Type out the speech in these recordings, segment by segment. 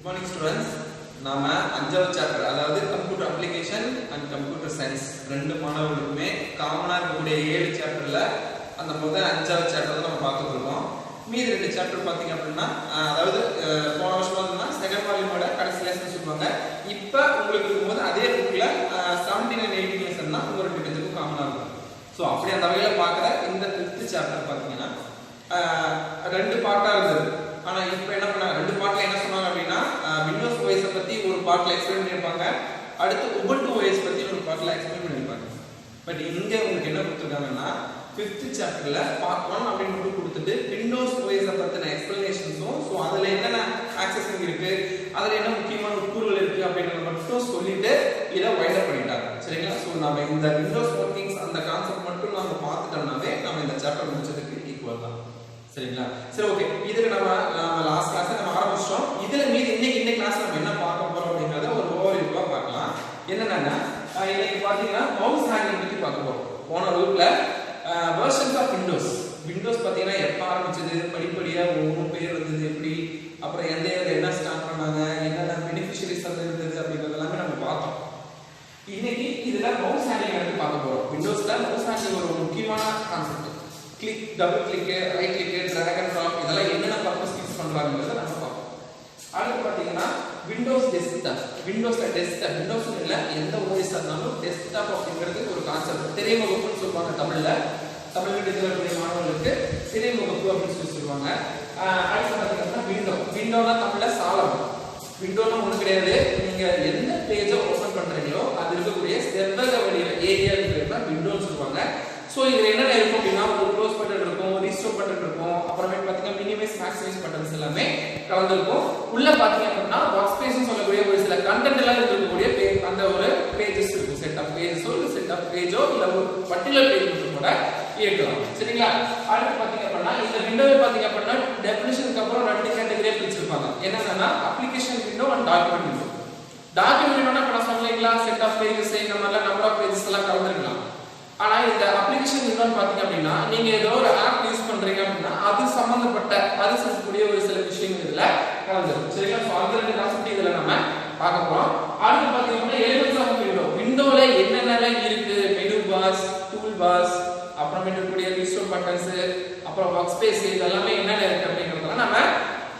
Good morning students. நாம அஞ்சாவது chapter அதாவது computer application and computer science ரெண்டு மாணவர்களுக்குமே காமனா இருக்கக்கூடிய 7 சாப்டர்ல அந்த முதல் அஞ்சாவது சாப்டர் நம்ம பார்க்க போறோம். மீதி ரெண்டு சாப்டர் பாத்தீங்க அப்படின்னா அதாவது போன வருஷம் பார்த்தீங்கன்னா செகண்ட் வால்யூமோட கடைசி லெசன் சொல்லுவாங்க. இப்போ உங்களுக்கு இருக்கும்போது அதே புக்ல 17 and 18 லெசன் தான் ஒரு ரெண்டு பேருக்கு காமனா இருக்கும். ஸோ அப்படி அந்த வகையில பார்க்குற இந்த 5th சாப்டர் பார்த்தீங்கன்னா ரெண்டு பார்ட்டா இருந்தது. ஆனா இப்போ என்ன பண்ணாங்க, ரெண்டு பார்ட்ல என்ன சொன்னாங்க அப்படின்னா விண்டோஸ் ஓஎஸ் பத்தி ஒரு பார்ட்ல எக்ஸ்பிளைன் பண்ணிருப்பாங்க, அடுத்து உபுண்டு ஓஎஸ் பத்தி ஒரு பார்ட்ல எக்ஸ்பிளைன் பண்ணிருப்பாங்க. பட் இங்க உங்களுக்கு என்ன கொடுத்துருக்காங்கன்னா 5th சாப்டர்ல பார்ட் 1 அப்படின்னு மட்டும் கொடுத்துட்டு விண்டோஸ் ஓஎஸ் பத்தின எக்ஸ்பிளனேஷன்ஸும் ஸோ அதுல என்னென்ன ஆக்சஸிங் இருக்கு, அதுல என்ன முக்கியமான கூறுகள் இருக்கு அப்படிங்கறத மட்டும் சொல்லிட்டு இதை வைண்ட் அப் பண்ணிட்டாங்க. சரிங்களா? ஸோ நம்ம இந்த விண்டோஸ் ஒர்க்கிங்ஸ் அந்த கான்செப்ட் மட்டும் நம்ம பார்த்துட்டோம்னாவே நம்ம இந்த சாப்டர் முடிச்சதுக்கு ஈக்குவல் தான். சரிங்களா? சரி, ஓகே. இதுக்கு நம்ம லாஸ்ட் கிளாஸ் நம்ம ஆரம்பிச்சோம். இதுல மீதி இன்னைக்கு கிளாஸ் நம்ம என்ன பார்க்க போறோம் அப்படிங்கறத ஒரு ஓவர்வியூவா பார்க்கலாம். என்னன்னா இன்னைக்கு பாத்தீங்கன்னா மவுஸ் ஹேண்டில் பத்தி பார்க்க போறோம். போன வகுப்புல வெர்ஷன்ஸ் ஆஃப் விண்டோஸ் பாத்தீங்கன்னா எப்ப ஆரம்பிச்சது, படிப்படியா ஒவ்வொரு பேர் வந்தது எப்படி, அப்புறம் எந்த என்ன ஸ்டார்ட் பண்ணாங்க, என்னென்ன பெனிஃபிஷியரிஸ் இருந்தது அப்படிங்கறது எல்லாமே நம்ம பார்த்தோம். இன்னைக்கு இதுல மவுஸ் ஹேண்டில் பத்தி பார்க்க போறோம். விண்டோஸ்ல மவுஸ் ஹேண்டில் ஒரு முக்கியமான concept. Click, double click, right click, drag and drop இதெல்லாம் என்னென்ன பர்பஸ் யூஸ் பண்றாங்கன்றத நம்ம பார்ப்போம். அடுத்து பாத்தீங்கன்னா விண்டோஸ் டெஸ்க்டாப். விண்டோஸ்ல டெஸ்க்டாப், விண்டோஸ் இல்ல எந்த ஓஎஸ் இருந்தாலும் டெஸ்க்டாப் அப்படிங்கிறது ஒரு கான்செப்ட். திரைமுகப்புன்னு சொல்லுவாங்க தமிழ்ல. தமிழ் மீடியத்துல மாணவர்களுக்கு திரைமுகப்பு அப்படின்னு சொல்லுவாங்க. அடுத்து பாத்தீங்கன்னா விண்டோனா தமிழ்ல சாளரம். விண்டோனா ஒண்ணு கிடையாது, நீங்க எந்த பேஜை ஓபன் பண்றீங்களோ அது இருக்கக்கூடிய செவ்வக வடிவ ஏரியா தான் விண்டோன்னு சொல்லுவாங்க. சோ இதுல என்னென்ன இருக்கும் அப்படின்னா ஒரு க்ளோஸ் பட்டன் இருக்கும், ரீஸ்டோர் பட்டன் இருக்கும், அப்புறமே பாத்தீங்கன்னா மினிமைஸ் மேக்ஸிமைஸ் பட்டன்ஸ் எல்லாமே கலந்துருக்கும். உள்ள பாத்தீங்க அப்படின்னா ஒர்க் ஸ்பேஸ் சொல்லக்கூடிய ஒரு சில கண்டென்ட் எல்லாம் இருக்கக்கூடிய அந்த ஒரு பேஜஸ் இருக்கும். செட் ஆஃப் பேஜஸோ இல்ல செட் ஆஃப் பேஜோ இல்ல ஒரு பர்டிகுலர் பேஜ் கூட இயக்கலாம். சரிங்களா? அடுத்து பாத்தீங்க அப்படின்னா இந்த விண்டோவை பாத்தீங்க அப்படின்னா டெஃபினிஷனுக்கு அப்புறம் ரெண்டு கேட்டகரியா பிரிச்சிருப்பாங்க. என்னன்னா application window and document window. Document விண்டோனா நான் சொன்னீங்களா செட் ஆஃப் பேஜஸ் இந்த மாதிரி நம்பர் ஆஃப் பேஜஸ் எல்லாம் கலந்துருக்கலாம். ஆனா இந்த அப்ளிகேஷன் விண்டோன்னு பாத்தீங்க அப்படின்னா நீங்க ஏதோ ஒரு ஆப் யூஸ் பண்றீங்க அப்படின்னா அது சம்பந்தப்பட்ட அது சொல்லக்கூடிய ஒரு சில விஷயங்கள் இதுல கலந்துருக்கு. சரிங்களா? சோ அந்த ரெண்டு கான்செப்ட் இதுல நம்ம பார்க்க போறோம். அடுத்து பாத்தீங்கன்னா எலிமெண்ட்ஸ் ஆஃப் விண்டோ. விண்டோல என்னென்னலாம் இருக்கு, மெனு பார்ஸ், டூல் பார்ஸ், அப்புறமேட்டு இருக்கக்கூடிய ரீஸ்டோர் பட்டன்ஸ், அப்புறம் ஒர்க் ஸ்பேஸ் இதெல்லாமே என்னென்ன இருக்கு அப்படிங்கறத நம்ம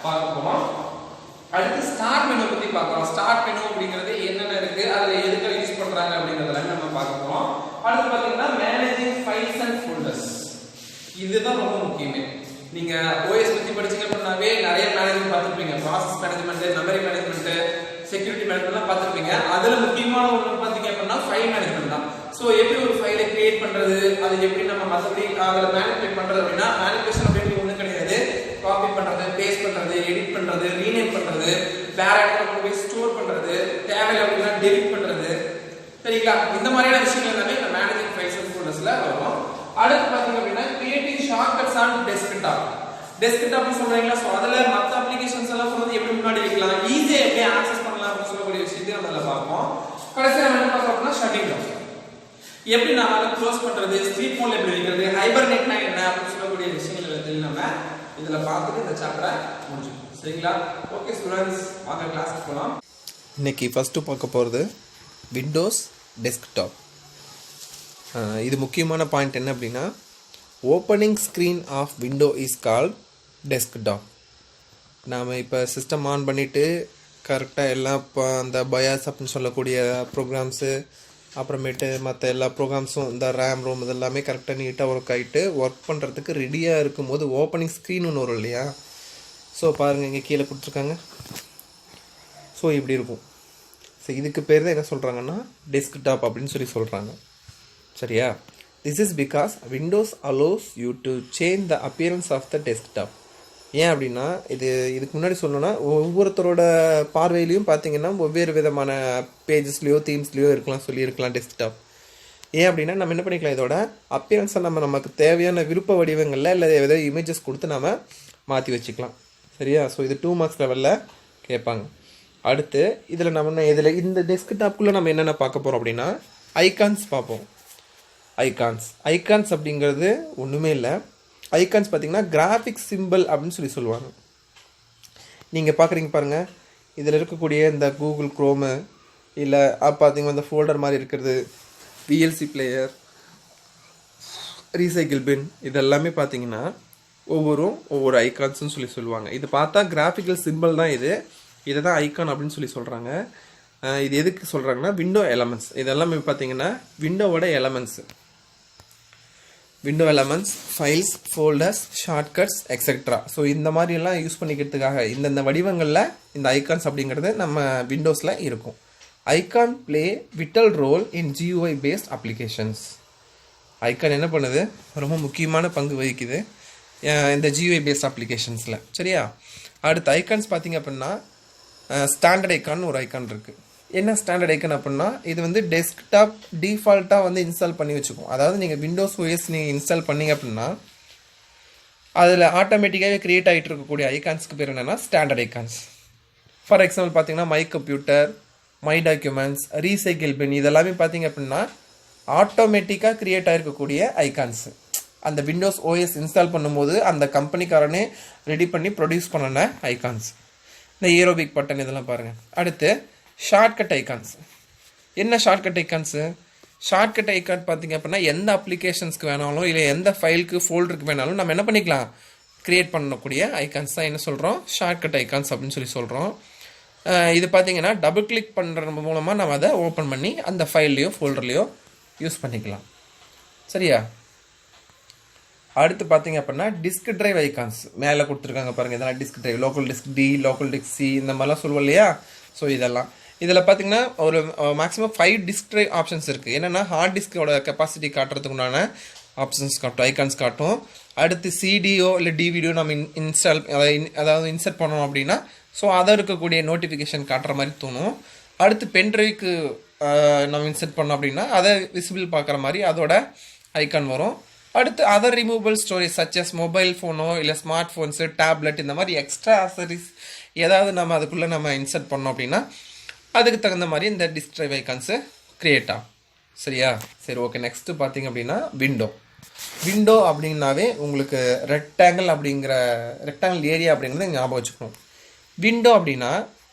பார்க்க போறோம். அடுத்து ஸ்டார்ட் மெனு பத்தி பார்க்கலாம். ஸ்டார்ட் மெனு அப்படிங்கிறது என்னென்ன இருக்கு, அதுல எதுக்கு யூஸ் பண்றாங்க அப்படிங்கறத நம்ம பார்க்க போறோம். அடுத்து பாத்தீங்கன்னா மேனேஜிங் ஃபைல்ஸ் அண்ட் ஃபோல்டர்ஸ். இதுதான் ரொம்ப முக்கியமே. நீங்க ஓஎஸ் பத்தி படிச்சீங்க அப்படின்னாவே நிறைய மேனேஜ்மென்ட் பார்த்திருப்பீங்க. Process management, memory management, security மேனேஜ்மென்ட்லாம் பார்த்திருப்பீங்க. அதுல முக்கியமான ஒன்று பாத்தீங்க அப்படின்னா ஃபைல் மேனேஜ்மென்ட் தான். சோ எப்படி ஒரு ஃபைலை கிரியேட் பண்றது, அது எப்படி நம்ம மத்தபடி அதுல மேனிபுலேட் பண்றது அப்படின்னா மேனிபுலேஷன் அப்படின்னு ஒண்ணு கிடையாது. காப்பி பண்றது, பேஸ்ட் பண்றது, எடிட் பண்றது, ரீநேம் பண்றது, வேற இடத்துல கொண்டு போய் ஸ்டோர் பண்றது, தேவையில்லை அப்படின்னா டெலிட் பண்றது. சரிங்களா? இந்த மாதிரியான விஷயங்கள் எல்லாமே இந்த மேனேஜிங் ஃபைல்ஸ் அண்ட் ஃபோல்டர்ஸ்ல வரும். அடுத்து பாத்தீங்க அப்படின்னா கிரியேட்டிங் ஷார்ட்கட்ஸ் ஆன் டெஸ்க்டாப். டெஸ்க்டாப்னு சொல்றீங்களா? சோ அதுல மத்த அப்ளிகேஷன்ஸ் எல்லாம் வந்து எப்படி முன்னாடி வைக்கலாம், ஈஸியா எப்படி ஆக்சஸ் பண்ணலாம் அப்படின்னு சொல்லக்கூடிய விஷயத்தை நம்ம அதுல பார்ப்போம். கடைசியா நம்ம என்ன பார்க்க போறோம்னா ஷட்டிங் டவுன். எப்படி நாம அதை க்ளோஸ் பண்றது, ஸ்லீப் மோட்ல எப்படி வைக்கிறது, ஹைபர்நேட்னா என்ன அப்படின்னு சொல்லக்கூடிய விஷயங்கள் எல்லாத்தையும் நம்ம இதுல பார்த்துட்டு இந்த சாப்டரை முடிச்சுக்கணும். சரிங்களா? ஓகே ஸ்டூடண்ட்ஸ், வாங்க கிளாஸ்க்கு போலாம். இன்னைக்கு ஃபர்ஸ்ட் பார்க்க போகிறது விண்டோஸ் டெஸ்க்டாப். இது முக்கியமான பாயிண்ட் என்ன அப்படின்னா opening screen of window is called desktop. நாம் இப்போ சிஸ்டம் ஆன் பண்ணிவிட்டு கரெக்டாக எல்லாம் இப்போ அந்த பயாஸ் அப்படின்னு சொல்லக்கூடிய ப்ரோக்ராம்ஸு அப்புறமேட்டு மற்ற எல்லா ப்ரோக்ராம்ஸும் இந்த ரேம் ரோம் இதெல்லாமே கரெக்டாக நீட்டாக ஒர்க் ஆகிட்டு ஒர்க் பண்ணுறதுக்கு ரெடியாக இருக்கும்போது ஓப்பனிங் ஸ்க்ரீன் ஒன்று வரும் இல்லையா? ஸோ பாருங்கள் இங்கே கீழே கொடுத்துருக்காங்க. ஸோ இப்படி இருக்கும். ஸோ இதுக்கு பேர் தான் என்ன சொல்கிறாங்கன்னா டெஸ்க்டாப் அப்படின்னு சொல்கிறாங்க. சரியா? This is because Windows allows you to change the appearance of the desktop. ஏன் அப்படின்னா இதுக்கு முன்னாடி சொல்லணும்னா ஒவ்வொருத்தரோட பார்வையிலையும் பார்த்தீங்கன்னா வெவ்வேறு விதமான பேஜஸ்லையோ தீம்ஸ்லையோ இருக்கலாம் டெஸ்க்டாப். ஏன் அப்படின்னா நம்ம என்ன பண்ணிக்கலாம், இதோட அப்பியரன்ஸை நமக்கு தேவையான விருப்ப வடிவங்களில் இல்லை ஏதோ இமேஜஸ் கொடுத்து நம்ம மாற்றி வச்சுக்கலாம். சரியா? ஸோ இது 2 மார்க்ஸ் லெவலில் கேட்பாங்க. அடுத்து இதில் இந்த டெஸ்க்டாப்புக்குள்ளே நம்ம என்னென்ன பார்க்க போகிறோம் அப்படின்னா ஐகான்ஸ் பார்ப்போம். ஐகான்ஸ் அப்படிங்கிறது ஒன்றுமே இல்லை. ஐகான்ஸ் பார்த்தீங்கன்னா கிராஃபிக் சிம்பிள் அப்படின்னு சொல்லுவாங்க. நீங்கள் பார்க்குறீங்க பாருங்கள், இதில் இருக்கக்கூடிய இந்த கூகுள் குரோமு இல்லை பார்த்தீங்கன்னா இந்த ஃபோல்டர் மாதிரி இருக்கிறது, விஎல்சி பிளேயர், ரீசைக்கிள் பின், இதெல்லாமே பார்த்தீங்கன்னா ஒவ்வொரு ஐகான்ஸ்னு சொல்லுவாங்க. இது பார்த்தா கிராஃபிக்கல் சிம்பிள் தான் இதை தான் ஐகான் அப்படின்னு சொல்கிறாங்க. இது எதுக்கு சொல்கிறாங்கன்னா விண்டோ எலமெண்ட்ஸ். இதெல்லாமே பார்த்தீங்கன்னா விண்டோவோட window elements, files, folders, shortcuts etcetera. So இந்த மாதிரியெல்லாம் யூஸ் பண்ணிக்கிறதுக்காக இந்த வடிவங்களில் இந்த ஐகான்ஸ் அப்படிங்கிறது நம்ம விண்டோஸில் இருக்கும். Icon play Vittal role in GUI paste applications. Icon என்ன பண்ணுது, ரொம்ப முக்கியமான பங்கு வகிக்குது இந்த GUI பேஸ்ட் அப்ளிகேஷன்ஸில். சரியா? அடுத்த ஐகான்ஸ் பார்த்தீங்க அப்படின்னா ஸ்டாண்டர்ட் ஐக்கான் ஒரு ஐக்கான் இருக்குது. என்ன ஸ்டாண்டர்ட் ஐக்கான் அப்படின்னா இது வந்து டெஸ்க்டாப் டிஃபால்ட்டாக வந்து இன்ஸ்டால் பண்ணி வச்சுக்கும். அதாவது நீங்கள் விண்டோஸ் OS நீங்கள் இன்ஸ்டால் பண்ணிங்க அப்படின்னா அதில் ஆட்டோமேட்டிக்காகவே க்ரியேட் ஆகிட்டு இருக்கக்கூடிய ஐகான்ஸ்க்கு பேர் என்னென்னா ஸ்டாண்டர்ட் ஐகான்ஸ். ஃபார் எக்ஸாம்பிள் பார்த்தீங்கன்னா my computer, my documents, recycle bin, இதெல்லாமே பார்த்தீங்க அப்படின்னா ஆட்டோமேட்டிக்காக க்ரியேட் ஆகிருக்கக்கூடிய ஐகான்ஸு. அந்த விண்டோஸ் OS இன்ஸ்டால் பண்ணும்போது அந்த கம்பெனிக்காரனே ரெடி பண்ணி ப்ரொடியூஸ் பண்ணின ஐகான்ஸ். இந்த ஏரோபிக் பட்டன் இதெல்லாம் பாருங்கள். அடுத்து ஷார்ட்கட் ஐகான்ஸ். என்ன ஷார்ட்கட் ஐகான்ஸு? ஷார்ட்கட் ஐகான் பார்த்தீங்க அப்படின்னா எந்த அப்ளிகேஷன்ஸ்க்கு வேணாலும் இல்லை எந்த ஃபைலுக்கு ஃபோல்டருக்கு வேணாலும் நம்ம என்ன பண்ணிக்கலாம், க்ரியேட் பண்ணக்கூடிய ஐகான்ஸ் தான் என்ன சொல்கிறோம், ஷார்ட்கட் ஐகான்ஸ் அப்படின்னு சொல்கிறோம். இது பார்த்தீங்கன்னா டபுள் கிளிக் பண்ணுறது மூலமாக நம்ம அதை ஓப்பன் பண்ணி அந்த ஃபைல்லையோ ஃபோல்டர்லையோ யூஸ் பண்ணிக்கலாம். சரியா? அடுத்து பார்த்தீங்க அப்படின்னா டிஸ்க் டிரைவ் ஐகான்ஸ் மேலே கொடுத்துருக்காங்க பாருங்கள். இதெல்லாம் disk drive, local disk D, local disk C, இந்த மாதிரிலாம் சொல்லுவோம் இல்லையா? ஸோ இதெல்லாம் இதில் பார்த்தீங்கன்னா ஒரு மேக்ஸிமம் 5 டிஸ்க் டிரைவ் ஆப்ஷன்ஸ் இருக்குது. என்னென்னா ஹார்ட் டிஸ்கோட கெப்பாசிட்டி காட்டுறதுக்கு உண்டான ஆப்ஷன்ஸ் காட்டும், ஐகான்ஸ் காட்டும். அடுத்து CDயோ இல்லை DVDயோ நம்ம அதாவது இன்சர்ட் பண்ணணும் அப்படின்னா ஸோ அதை இருக்கக்கூடிய நோட்டிஃபிகேஷன் காட்டுற மாதிரி தோணும். அடுத்து பென்ட்ரைவுக்கு நம்ம இன்சர்ட் பண்ணோம் அப்படின்னா அதை விசிபிள் பார்க்குற மாதிரி அதோட ஐகான் வரும். அடுத்து அதர் ரிமூவபிள் ஸ்டோரேஜ் சச்சஸ் மொபைல் ஃபோனோ இல்லை ஸ்மார்ட் ஃபோன்ஸு, டேப்லெட், இந்த மாதிரி எக்ஸ்ட்ரா ஆக்சரிஸ் ஏதாவது நம்ம அதுக்குள்ளே நம்ம இன்சர்ட் பண்ணோம் அப்படின்னா அதுக்கு தகுந்த மாதிரி இந்த டிஸ்க் டிரைவ் ஐகான்ஸு க்ரியேட் ஆகும். சரியா? சரி, ஓகே. நெக்ஸ்ட்டு பார்த்தீங்க அப்படின்னா விண்டோ அப்படின்னாவே உங்களுக்கு ரெக்டாங்கிள் ஏரியா அப்படிங்கிறத ஞாபகம் வச்சுக்கணும். விண்டோ அப்படின்னா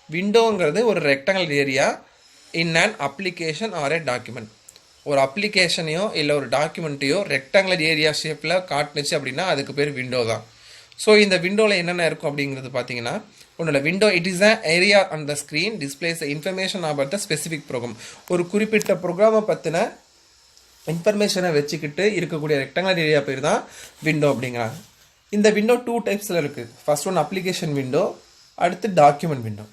விண்டோங்கிறது ஒரு rectangle area in an application or a document. ஒரு அப்ளிகேஷனையோ இல்லை ஒரு டாக்குமெண்ட்டையோ ரெக்டாங்குலர் ஏரியா ஷேப்பில் காட்டுனுச்சு அப்படின்னா அதுக்கு பேர் விண்டோ தான். ஸோ இந்த விண்டோவில் என்னென்ன இருக்கும் அப்படிங்கிறது பார்த்தீங்கன்னா உன்னோட window it is a area on the screen displays information about the specific program. ஒரு குறிப்பிட்ட ப்ரோக்ராமை பற்றின இன்ஃபர்மேஷனை வச்சுக்கிட்டு இருக்கக்கூடிய ரெக்டாங்குலர் ஏரியா பேர் தான் விண்டோ அப்படிங்கிறாங்க. இந்த விண்டோ 2 டைப்ஸில் இருக்குது. ஃபர்ஸ்ட் ஒன் அப்ளிகேஷன் விண்டோ, அடுத்து டாக்குமெண்ட் விண்டோ.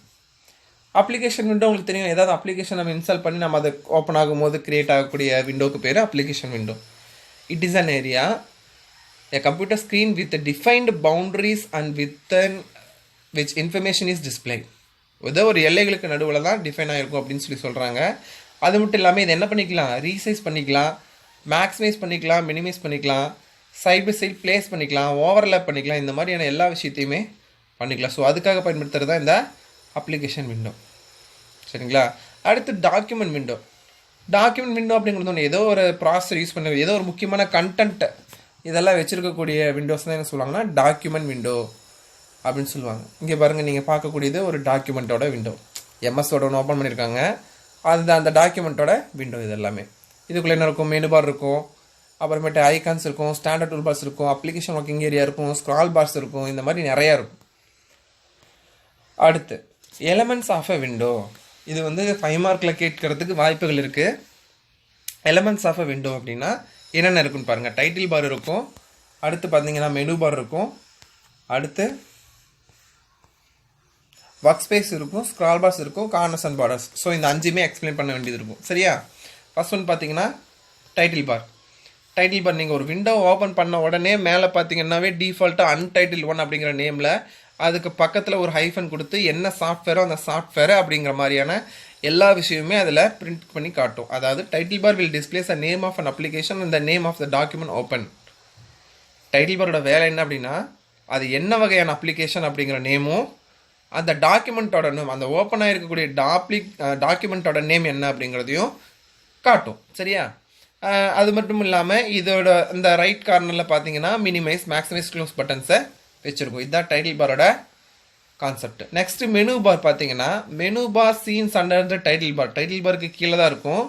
அப்ளிகேஷன் விண்டோ உங்களுக்கு தெரியும், ஏதாவது அப்ளிகேஷன் நம்ம இன்ஸ்டால் பண்ணி நம்ம அதை ஓப்பன் ஆகும்போது கிரியேட் ஆகக்கூடிய விண்டோக்கு பேர் application window. It is an area a computer screen with defined boundaries and within which information is displayed. ஒரு எல்லைகளுக்கு நடுவில் தான் டிஃபைன் ஆகிருக்கும் அப்படின்னு சொல்கிறாங்க. அது மட்டும் இல்லாமல் இதை என்ன பண்ணிக்கலாம், ரீசைஸ் பண்ணிக்கலாம், மேக்ஸிமைஸ் பண்ணிக்கலாம், மினிமைஸ் பண்ணிக்கலாம், சைட் பை சைட் பிளேஸ் பண்ணிக்கலாம், ஓவர்லேப் பண்ணிக்கலாம், இந்த மாதிரியான எல்லா விஷயத்தையுமே பண்ணிக்கலாம். ஸோ அதுக்காக பயன்படுத்துகிறது தான் இந்த அப்ளிகேஷன் விண்டோ. சரிங்களா? அடுத்து டாக்குமெண்ட் விண்டோ. டாக்குமெண்ட் விண்டோ அப்படிங்கிறது ஒன்று ஏதோ ஒரு ப்ராசஸர் யூஸ் பண்ண ஏதோ ஒரு முக்கியமான கண்டென்ட் இதெல்லாம் வச்சுருக்கக்கூடிய விண்டோஸ் தான் என்ன சொல்லுவாங்கன்னா டாக்குமெண்ட் விண்டோ அப்படின்னு சொல்லுவாங்க. இங்கே பாருங்கள், நீங்கள் பார்க்கக்கூடியது ஒரு டாக்குமெண்ட்டோட விண்டோ. எம்எஸோட ஒன்று ஓப்பன் பண்ணியிருக்காங்க, அதுதான் அந்த டாக்குமெண்ட்டோட விண்டோ. இது எல்லாமே இதுக்குள்ளே என்ன இருக்கும், மெனு பார் இருக்கும், அப்புறமேட்டு ஐகான்ஸ் இருக்கும், ஸ்டாண்டர்ட் டூல் பார்ஸ் இருக்கும், அப்ளிகேஷன் ஒர்க்கிங் ஏரியா இருக்கும், ஸ்க்ரால் பார்ஸ் இருக்கும், இந்த மாதிரி நிறையா இருக்கும். அடுத்து எலமெண்ட்ஸ் ஆஃப் அ விண்டோ. இது வந்து 5 மார்க்கில் கேட்கறதுக்கு வாய்ப்புகள் இருக்குது. எலமெண்ட்ஸ் ஆஃப் அ விண்டோ அப்படின்னா என்னென்ன இருக்குன்னு பாருங்கள். டைட்டில் பார் இருக்கும், அடுத்து பார்த்தீங்கன்னா மெனு பார் இருக்கும், அடுத்து ஒர்க் ஸ்பேஸ் இருக்கும், ஸ்க்ரால் பார்ஸ் இருக்கும், கார்னர்ஸ் அண்ட் பார்டர்ஸ். ஸோ இந்த 5மே எக்ஸ்பிளைன் பண்ண வேண்டியது இருக்கும். சரியா? ஃபர்ஸ்ட் ஒன் பார்த்தீங்கன்னா டைட்டில் பார். டைட்டில் பார் நீங்கள் ஒரு விண்டோ ஓப்பன் பண்ண உடனே மேலே பார்த்தீங்கன்னாவே டிஃபால்ட்டாக அன்டைட்டில் 1 அப்படிங்கிற நேமில் அதுக்கு பக்கத்தில் ஒரு ஹைஃபன் கொடுத்து என்ன சாஃப்ட்வேரோ அந்த சாஃப்ட்வேர் அப்படிங்கிற மாதிரியான எல்லா விஷயமுமே அதில் பிரிண்ட் பண்ணி காட்டும். அதாவது title bar will displays a name of an application and the name of the document open. Title பாரோட வேலை என்ன அப்படின்னா அது என்ன வகையான அப்ளிகேஷன் அப்படிங்கிற நேமும் அந்த டாக்குமெண்ட்டோட நேம், அந்த ஓப்பன் ஆகிருக்கக்கூடிய டாக்குமெண்ட்டோட நேம் என்ன அப்படிங்கிறதையும் காட்டும். சரியா? அது மட்டும் இல்லாமல் இதோட இந்த ரைட் கார்னரில் பார்த்தீங்கன்னா மினிமைஸ், மேக்ஸிமைஸ், க்ளோஸ் பட்டன்ஸை வச்சுருக்கும். இதுதான் டைட்டில் பாரோட கான்செப்ட். நெக்ஸ்ட் மெனு பார் பார்த்தீங்கன்னா menu bar seems under the title bar. Title பாருக்கு கீழே தான் இருக்கும்.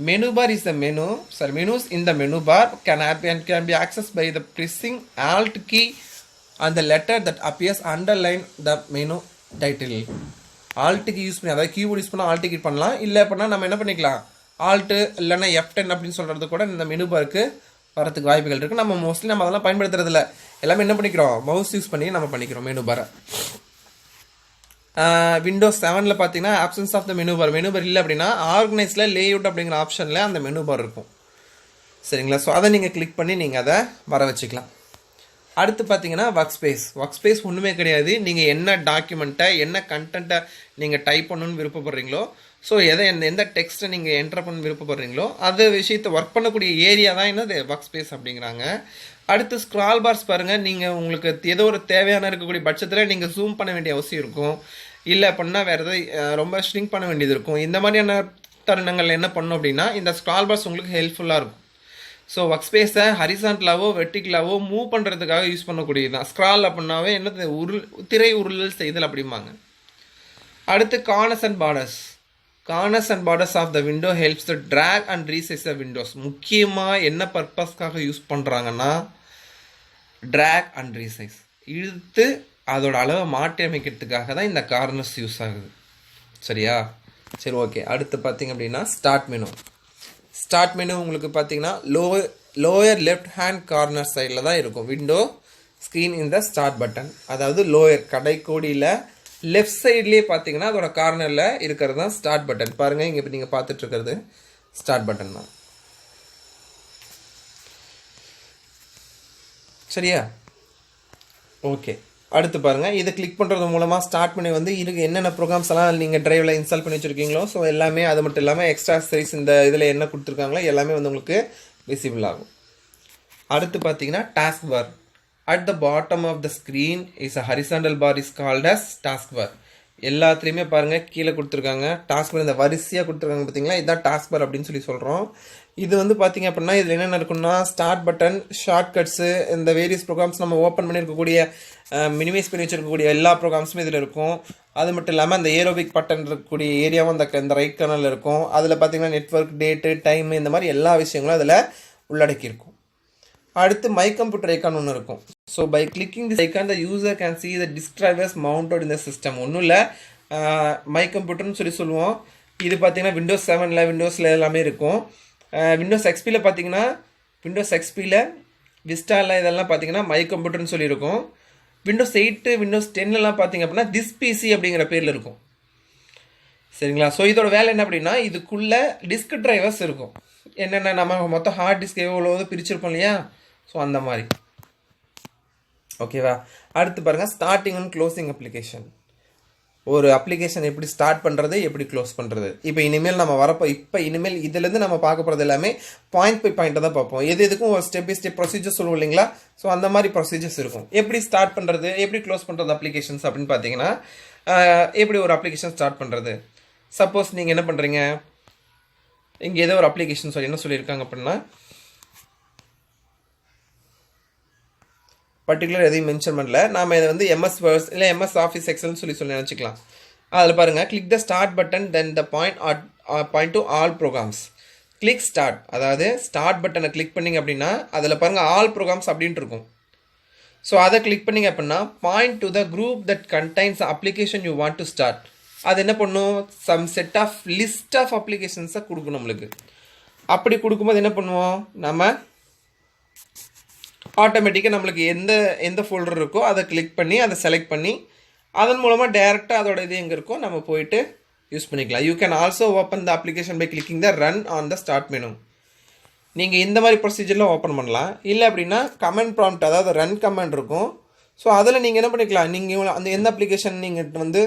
Menu bar is the menu sorry menus in the menu bar can be access by the pressing alt key and the letter that appears underline the menu title. alt key use பண்ணி அதாவது keyboard use பண்ணால் alt key பண்ணலாம். இல்லை அப்படின்னா நம்ம என்ன பண்ணிக்கலாம் alt இல்லைன்னா F10 அப்படின்னு சொல்கிறது கூட இந்த மெனு பாருக்கு வரதுக்கு வாய்ப்புகள் இருக்குது. நம்ம மோஸ்ட்லி நம்ம அதெல்லாம் பயன்படுத்துறதில்ல. எல்லாமே என்ன பண்ணிக்கிறோம் மவுஸ் யூஸ் பண்ணி நம்ம பண்ணிக்கிறோம் மெனு பாரை. விண்டோஸ் 7ல் பார்த்தீங்கன்னா options of the menu bar இல்லை அப்படின்னா ஆர்கனைஸில் லேஅவுட் அப்படிங்கிற ஆப்ஷனில் அந்த மெனு பார் இருக்கும். சரிங்களா? ஸோ அதை நீங்கள் கிளிக் பண்ணி நீங்கள் அதை வர வச்சுக்கலாம். அடுத்து பார்த்தீங்கன்னா ஒர்க் ஸ்பேஸ் ஒன்றுமே கிடையாது. நீங்கள் என்ன டாக்குமெண்ட்டை என்ன கண்டென்ட்டை நீங்கள் டைப் பண்ணணும்னு விருப்பப்படுறீங்களோ, ஸோ எந்த டெக்ஸ்ட்டை நீங்கள் என்டர் பண்ண விருப்பப்படுறீங்களோ அது விஷயத்தை ஒர்க் பண்ணக்கூடிய ஏரியா தான் என்னது ஒர்க் ஸ்பேஸ் அப்படிங்கிறாங்க. அடுத்து ஸ்க்ரால் பார்ஸ் பாருங்கள். நீங்கள் உங்களுக்கு ஏதோ ஒரு தேவையான இருக்கக்கூடிய பட்சத்தில் நீங்கள் ஜூம் பண்ண வேண்டிய அவசியம் இருக்கும். இல்லை அப்படின்னா வேறு எதாவது ரொம்ப ஷ்ரிங்க் பண்ண வேண்டியது இருக்கும். இந்த மாதிரியான தருணங்கள் என்ன பண்ணணும் அப்படின்னா இந்த ஸ்க்ரால் பார்ஸ் உங்களுக்கு ஹெல்ப்ஃபுல்லாக இருக்கும். ஸோ ஒர்க் ஸ்பேஸை ஹரிசான்டலாவோ வெர்டிகலாவோ மூவ் பண்ணுறதுக்காக யூஸ் பண்ணக்கூடியது தான். ஸ்க்ரால் அப்படின்னாவே என்னது திரை உருளல் செய்தல் அப்படிம்பாங்க. அடுத்து corners and borders of the window helps the drag and resize the windows. முக்கியமாக என்ன பர்பஸ்க்காக யூஸ் பண்ணுறாங்கன்னா ட்ராக் அண்ட் ரீசைஸ் இழுத்து அதோட அளவை மாற்றி அமைக்கிறதுக்காக தான் இந்த கார்னர்ஸ் யூஸ் ஆகுது. சரியா? சரி, ஓகே. அடுத்து பார்த்தீங்க அப்படின்னா ஸ்டார்ட் மெனு உங்களுக்கு பார்த்தீங்கன்னா லோயர் லெஃப்ட் ஹேண்ட் கார்னர் சைடில் தான் இருக்கும். விண்டோ ஸ்க்ரீன் இந்த ஸ்டார்ட் பட்டன், அதாவது லோயர் கடைக்கோடியில் லெஃப்ட் சைட்லேயே பார்த்தீங்கன்னா அதோட கார்னரில் இருக்கிறது தான் ஸ்டார்ட் பட்டன். பாருங்கள், இங்கே இப்போ நீங்கள் பார்த்துட்டு இருக்கிறது ஸ்டார்ட் பட்டன் தான். சரியா? ஓகே. அடுத்து பாருங்கள், இதை கிளிக் பண்ணுறது மூலமாக ஸ்டார்ட் பண்ணி வந்து இதுக்கு என்னென்ன ப்ரோக்ராம்ஸ் எல்லாம் நீங்கள் ட்ரைவில் இன்ஸ்டால் பண்ணி வச்சுருக்கீங்களோ ஸோ எல்லாமே, அது மட்டும் இல்லாமல் எக்ஸ்ட்ரா சைஸ் இந்த இதில் என்ன கொடுத்துருக்காங்களோ எல்லாமே வந்து உங்களுக்கு விசிபிள் ஆகும். அடுத்து பார்த்தீங்கன்னா task bar. At the bottom of the screen is a horizontal bar is called as task bar. எல்லாத்துலேயுமே பாருங்கள் கீழே கொடுத்துருக்காங்க டாஸ்க் பார், இந்த வரிசையாக கொடுத்துருக்காங்க பார்த்தீங்களா, இதுதான் டாஸ்க் பார் அப்படின்னு சொல்கிறோம். இது வந்து பார்த்தீங்க அப்படின்னா இதில் என்னென்ன இருக்குன்னா ஸ்டார்ட் பட்டன், ஷார்ட்கட்ஸு, இந்த வேரியஸ் ப்ரோக்ராம்ஸ் நம்ம ஓப்பன் பண்ணியிருக்கக்கூடிய மினிமைஸ் பண்ணி வச்சுருக்கக்கூடிய எல்லா ப்ரோக்ராம்ஸுமே இதில் இருக்கும். அது மட்டும் இல்லாமல் அந்த ஏரோபிக் பட்டன் இருக்கக்கூடிய ஏரியாவும் இந்த ரைட் கனலில் இருக்கும். அதில் பார்த்தீங்கன்னா நெட்வொர்க், டேட்டு, டைமு, இந்த மாதிரி எல்லா விஷயங்களும் அதில் உள்ளடக்கியிருக்கும். அடுத்து மை கம்ப்யூட்டர் ஐக்கான் ஒன்று இருக்கும். So by clicking this icon the user can see the disk drivers mounted இந்த சிஸ்டம். ஒன்றும் இல்லை, மை கம்ப்யூட்டர்னு சொல்லுவோம். இது பார்த்தீங்கன்னா விண்டோஸ் 7ல் விண்டோஸில் எல்லாமே இருக்கும். விண்டோஸ் எக்ஸ்பியில் பார்த்தீங்கன்னா விண்டோஸ் எக்ஸ்பியில் விஸ்டாவில் இதெல்லாம் பார்த்தீங்கன்னா மை கம்ப்யூட்டர்னு சொல்லியிருக்கும். விண்டோஸ் 8 விண்டோஸ் 10லாம் பார்த்தீங்க அப்படின்னா திஸ் பிசி அப்படிங்கிற பேரில் இருக்கும். சரிங்களா? ஸோ இதோட வேலை என்ன அப்படின்னா இதுக்குள்ளே டிஸ்க் டிரைவர்ஸ் இருக்கும். என்னென்ன நம்ம மொத்தம் ஹார்ட் டிஸ்க் எவ்வளோ பிரிச்சிருப்போம் இல்லையா, ஸோ அந்த மாதிரி. ஓகேவா? அடுத்து பாருங்கள் ஸ்டார்டிங் அண்ட் க்ளோசிங் அப்ளிகேஷன். ஒரு அப்ளிகேஷன் எப்படி ஸ்டார்ட் பண்ணுறது, எப்படி க்ளோஸ் பண்ணுறது. இப்போ இனிமேல் நம்ம இனிமேல் இதுலேருந்து நம்ம பார்க்க போகிறது எல்லாமே பாயிண்ட் பை பாயிண்ட்டை தான் பார்ப்போம். எதுக்கும் ஒரு ஸ்டெப் பை ஸ்டெப் ப்ரொசீஜர் சொல்லுவோம் இல்லைங்களா, ஸோ அந்த மாதிரி ப்ரொசீஜர்ஸ் இருக்கும். எப்படி ஸ்டார்ட் பண்ணுறது, எப்படி க்ளோஸ் பண்ணுறது அப்ளிகேஷன்ஸ் அப்படின்னு பார்த்தீங்கன்னா, எப்படி ஒரு அப்ளிகேஷன் ஸ்டார்ட் பண்ணுறது. சப்போஸ் நீங்கள் என்ன பண்ணுறீங்க, இங்கே ஏதோ ஒரு அப்ளிகேஷன் என்ன சொல்லியிருக்காங்க அப்படின்னா பர்டிகுலர் எதையும் மென்ஷன் பண்ணல. நாம் இதை வந்து MS வேர்ட்ஸ் இல்லை MS ஆஃபீஸ் எக்ஸல்னு சொல்லி நினச்சிக்கலாம். அதில் பாருங்கள், click the start button then the point to all programs. Click start, அதாவது ஸ்டார்ட் பட்டனை கிளிக் பண்ணிங்க அப்படின்னா அதில் பாருங்கள் ஆல் ப்ரோக்ராம்ஸ் அப்படின்ட்டு இருக்கும். ஸோ அதை கிளிக் பண்ணிங்க அப்படின்னா point to the group that contains application you want to start. அது என்ன பண்ணும், some set of list of அப்ளிகேஷன்ஸை கொடுக்கும் நம்மளுக்கு. அப்படி கொடுக்கும்போது என்ன பண்ணுவோம், நம்ம ஆட்டோமேட்டிக்காக நம்மளுக்கு எந்த ஃபோல்டர் இருக்கோ அதை கிளிக் பண்ணி அதை செலக்ட் பண்ணி அதன் மூலமாக டேரெக்டாக அதோட இது எங்கே இருக்கோ நம்ம போயிட்டு யூஸ் பண்ணிக்கலாம். You can also open the application by clicking the run on the start menu. நீங்கள் இந்த மாதிரி ப்ரொசீஜரில் ஓப்பன் பண்ணலாம். இல்லை அப்படின்னா கமெண்ட் ப்ராம்ப்ட், அதாவது ரன் கமெண்ட் இருக்கும். ஸோ அதில் நீங்கள் என்ன பண்ணிக்கலாம், நீங்கள் அந்த எந்த அப்ளிகேஷன் நீங்கள் வந்து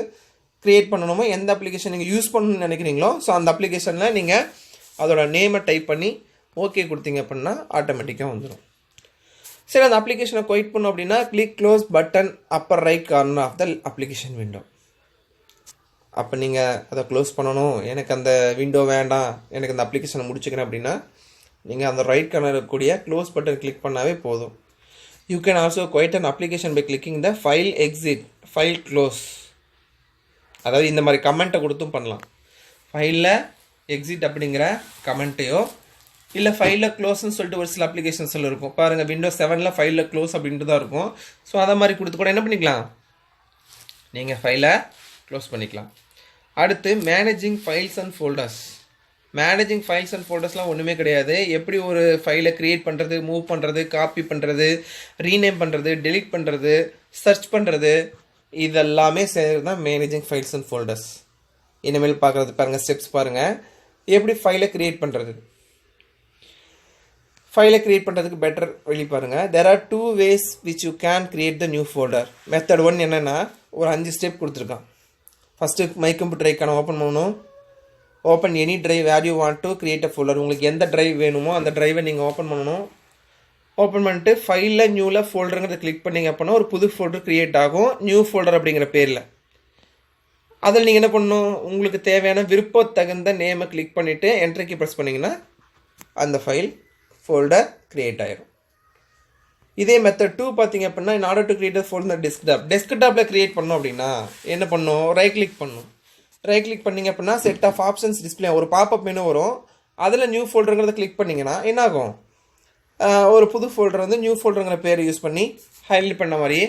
க்ரியேட் பண்ணணுமோ, எந்த அப்ளிகேஷன் நீங்கள் யூஸ் பண்ணணும்னு நினைக்கிறீங்களோ, ஸோ அந்த அப்ளிகேஷனில் நீங்கள் அதோட நேமை டைப் பண்ணி ஓகே கொடுத்தீங்க அப்படின்னா ஆட்டோமேட்டிக்காக வந்துடும். சரி, அந்த அப்ளிகேஷனை குயிட் பண்ணோம் அப்படின்னா click close button upper right corner of the application window. அப்போ நீங்கள் அதை க்ளோஸ் பண்ணணும், எனக்கு அந்த விண்டோ வேண்டாம், எனக்கு அந்த அப்ளிகேஷனை முடிச்சுக்கிறேன் அப்படின்னா நீங்கள் அந்த ரைட் கார்னர் இருக்கக்கூடிய க்ளோஸ் பட்டன் கிளிக் பண்ணாவே போதும். You can also quit an application by clicking the file exit, file close. அதாவது இந்த மாதிரி கமெண்ட்டை கொடுத்தும் பண்ணலாம். ஃபைலில் எக்ஸிட் அப்படிங்கிற கமெண்ட்டையோ இல்லை ஃபைலில் க்ளோஸ்ன்னு சொல்லிட்டு ஒரு சில அப்ளிகேஷன்ஸில் இருக்கும் பாருங்கள். விண்டோஸ் 7 ஃபைலில் க்ளோஸ் அப்படின்ட்டு தான் இருக்கும். ஸோ அதை மாதிரி கொடுத்து கூட என்ன பண்ணிக்கலாம், நீங்கள் ஃபைலை க்ளோஸ் பண்ணிக்கலாம். அடுத்து managing files and folders. Managing files and ஃபோல்டர்ஸ்லாம் ஒன்றுமே கிடையாது. எப்படி ஒரு ஃபைலை க்ரியேட் பண்ணுறது, மூவ் பண்ணுறது, காப்பி பண்ணுறது, ரீநேம் பண்ணுறது, டெலிட் பண்ணுறது, சர்ச் பண்ணுறது, இதெல்லாமே சேர்ந்து தான் மேனேஜிங் ஃபைல்ஸ் அண்ட் ஃபோல்டர்ஸ். இனிமேல் பார்க்குறது பாருங்கள், ஸ்டெப்ஸ் பாருங்கள். எப்படி ஃபைலை க்ரியேட் பண்ணுறது, ஃபைலை க்ரியேட் பண்ணுறதுக்கு பெட்டர் வழி பாருங்கள். there are 2 ways which you can create the new folder. Method 1 என்னென்னா ஒரு 5 ஸ்டெப் கொடுத்துருக்கான். ஃபஸ்ட்டு மை கம்ப்யூட்டர் ஐக்கான ஓப்பன் பண்ணணும். Open any drive where you want to create a folder. உங்களுக்கு எந்த ட்ரைவ் வேணுமோ அந்த ட்ரைவை நீங்கள் ஓப்பன் பண்ணணும். ஓப்பன் பண்ணிட்டு ஃபைலில் நியூவில் ஃபோல்டருங்கிறத கிளிக் பண்ணிங்க அப்படின்னா ஒரு புது ஃபோல்டர் க்ரியேட் ஆகும், நியூ ஃபோல்டர் அப்படிங்கிற பேரில். அதில் நீங்கள் என்ன பண்ணணும், உங்களுக்கு தேவையான விருப்பத்தகுந்த நேமை கிளிக் பண்ணிவிட்டு என்ட்ரிக்கு ப்ரெஸ் பண்ணிங்கன்னா அந்த ஃபைல் ஃபோல்டர் க்ரியேட் ஆயிரும். இதே மெத்தட் 2 பார்த்தீங்க அப்படின்னா in order to create a folder டெஸ்க்டாப்பில் க்ரியேட் பண்ணோம் அப்படின்னா என்ன பண்ணணும், ரைட் கிளிக் பண்ணணும். ரைட் கிளிக் பண்ணிங்க அப்படின்னா செட் ஆஃப் ஆப்ஷன்ஸ் டிஸ்பிளே ஒரு பாப்அப் மெனு வரும். அதில் நியூ ஃபோல்டருங்கிறத கிளிக் பண்ணிங்கன்னா என்ன ஆகும், ஒரு புது ஃபோல்டர் வந்து நியூ ஃபோல்டருங்கிற பேர் யூஸ் பண்ணி ஹைலைட் பண்ண மாதிரியே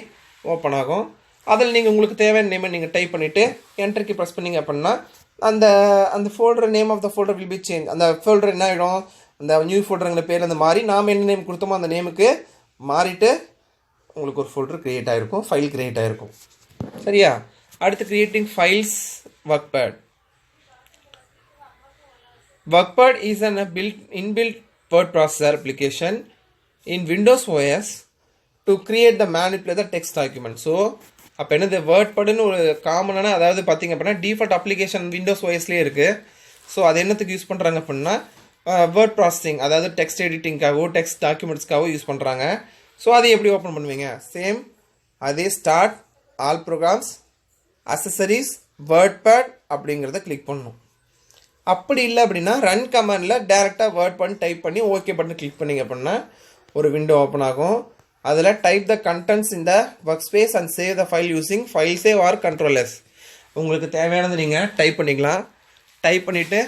ஓப்பன் ஆகும். அதில் நீங்கள் உங்களுக்கு தேவையான நேமை நீங்கள் டைப் பண்ணிவிட்டு என்ட்ரிக்கு ப்ரெஸ் பண்ணிங்க அப்படின்னா அந்த folder name of the folder will be change. அந்த ஃபோல்டர் என்ன ஆகிடும், அந்த நியூ ஃபோல்டருங்கிற பேர் அந்த மாதிரி நாம் என்ன நேம் கொடுத்தோமோ அந்த நேமுக்கு மாறிட்டு உங்களுக்கு ஒரு ஃபோல்டர் க்ரியேட் ஆகிருக்கும், ஃபைல் க்ரியேட் ஆகிருக்கும். சரியா? அடுத்து creating files workpad. workpad is an inbuilt word processor application in Windows OS to create the manipulate the text document. So அப்போ என்னது வேர்ட்பேடுன்னு ஒரு காமனான, அதாவது பார்த்தீங்க அப்படின்னா டிஃபால்ட் அப்ளிகேஷன் விண்டோஸ் ஓஎஸ்லேயே இருக்குது. ஸோ அது என்னத்துக்கு யூஸ் பண்ணுறாங்க அப்படின்னா வேர்ட் ப்ராசஸிங், அதாவது டெக்ஸ்ட் எடிட்டிங்காகவோ டெக்ஸ்ட் டாக்குமெண்ட்ஸ்க்காகவோ யூஸ் பண்ணுறாங்க. ஸோ அதை எப்படி ஓப்பன் பண்ணுவீங்க, சேம் அதே start all programs accessories wordpad அப்படிங்கிறத கிளிக் பண்ணணும். அப்படி இல்லை அப்படின்னா ரன் கமாண்டில் டேரெக்டாக வேர்ட்பேட் டைப் பண்ணி ஓகே பட்டன் கிளிக் பண்ணிங்க அப்படின்னா ஒரு விண்டோ ஓப்பன் ஆகும். அதில் டைப் த கண்டென்ட்ஸ் இந்த work space and save the file using file save or controllers. உங்களுக்கு தேவையானது நீங்கள் டைப் பண்ணிக்கலாம். டைப் பண்ணிவிட்டு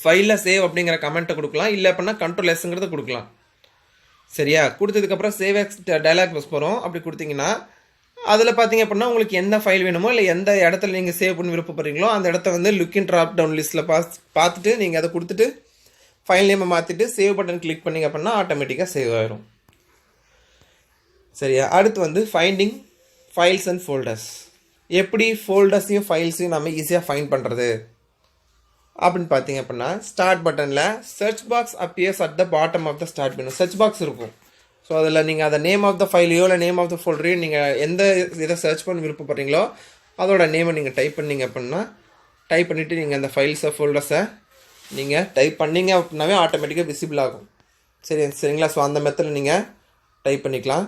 ஃபைலில் சேவ் அப்படிங்கிற கமெண்ட்டை கொடுக்கலாம், இல்லை அப்படின்னா கண்ட்ரோலர்ஸுங்கிறத கொடுக்கலாம். சரியா? கொடுத்ததுக்கப்புறம் சேவ் எக்ஸ் டைலாக் பாக்ஸ் போகிறோம். அப்படி கொடுத்தீங்கன்னா அதில் பார்த்தீங்க அப்படின்னா உங்களுக்கு எந்த ஃபைல் வேணுமோ இல்லை எந்த இடத்துல நீங்கள் சேவ் பண்ணி விருப்பப்படுறீங்களோ அந்த இடத்த வந்து லுக்கின் ட்ராப் டவுன் லிஸ்ட்டில் பார்த்துட்டு நீங்கள் அதை கொடுத்துட்டு ஃபைல் நேமை மாற்றிட்டு சேவ் பட்டன் கிளிக் பண்ணிங்க அப்படின்னா ஆட்டோமேட்டிக்காக சேவ் ஆகிரும். சரியா? அடுத்து வந்து ஃபைண்டிங் ஃபைல்ஸ் அண்ட் ஃபோல்டர்ஸ். எப்படி ஃபோல்டர்ஸையும் ஃபைல்ஸையும் நம்ம ஈஸியாக ஃபைண்ட் பண்ணுறது அப்படின்னு பார்த்தீங்க அப்படின்னா ஸ்டார்ட் பட்டனில் search box appears at the bottom of the start menu. Search box இருக்கும். ஸோ அதில் நீங்கள் அதை நேம் ஆஃப் த ஃபைலையோ இல்லை நேம் ஆஃப் த ஃபோல்டரையோ நீங்கள் எந்த இதை சர்ச் பண்ணி விருப்பப்படுறீங்களோ அதோட நேமை நீங்கள் டைப் பண்ணிங்க அப்படின்னா டைப் பண்ணிவிட்டு நீங்கள் அந்த ஃபைல்ஸை ஃபோல்டர்ஸை நீங்கள் டைப் பண்ணிங்க அப்படின்னாவே ஆட்டோமேட்டிக்காக விசிபிள் ஆகும். சரிங்களா? ஸோ அந்த மெத்தடில் நீங்கள் டைப் பண்ணிக்கலாம்.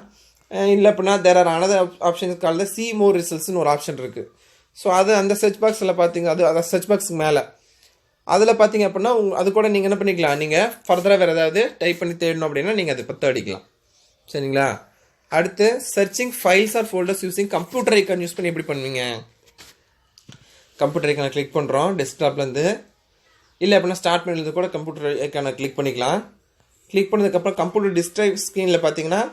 இல்லை அப்படின்னா there are another options called see more ரிசல்ட்ஸ்னு ஒரு ஆப்ஷன் இருக்குது. ஸோ அது அந்த சர்ச் பாக்ஸில் பார்த்தீங்க, அது சர்ச் பாக்ஸுக்கு மேலே அதில் பார்த்தீங்க அப்படின்னா அது கூட நீங்கள் என்ன பண்ணிக்கலாம், நீங்கள் ஃபர்தராக வேறு ஏதாவது டைப் பண்ணி தேடணும் அப்படின்னா நீங்கள் அதை பற்றி அடிக்கலாம். சரிங்களா? அடுத்து searching files are folders using computer icon use பண்ணி எப்படி பண்ணுவீங்க. கம்ப்யூட்டர் ஐக்கானை கிளிக் பண்ணுறோம் டெஸ்க்டாப்லேருந்து, இல்லை அப்படின்னா ஸ்டார்ட் பண்ணிருந்து கூட கம்ப்யூட்டர் ஐக்கானை கிளிக் பண்ணிக்கலாம். கிளிக் பண்ணதுக்கப்புறம் கம்ப்யூட்டர் டிஸ்ப்ளே ஸ்க்ரீனில் பார்த்தீங்கன்னா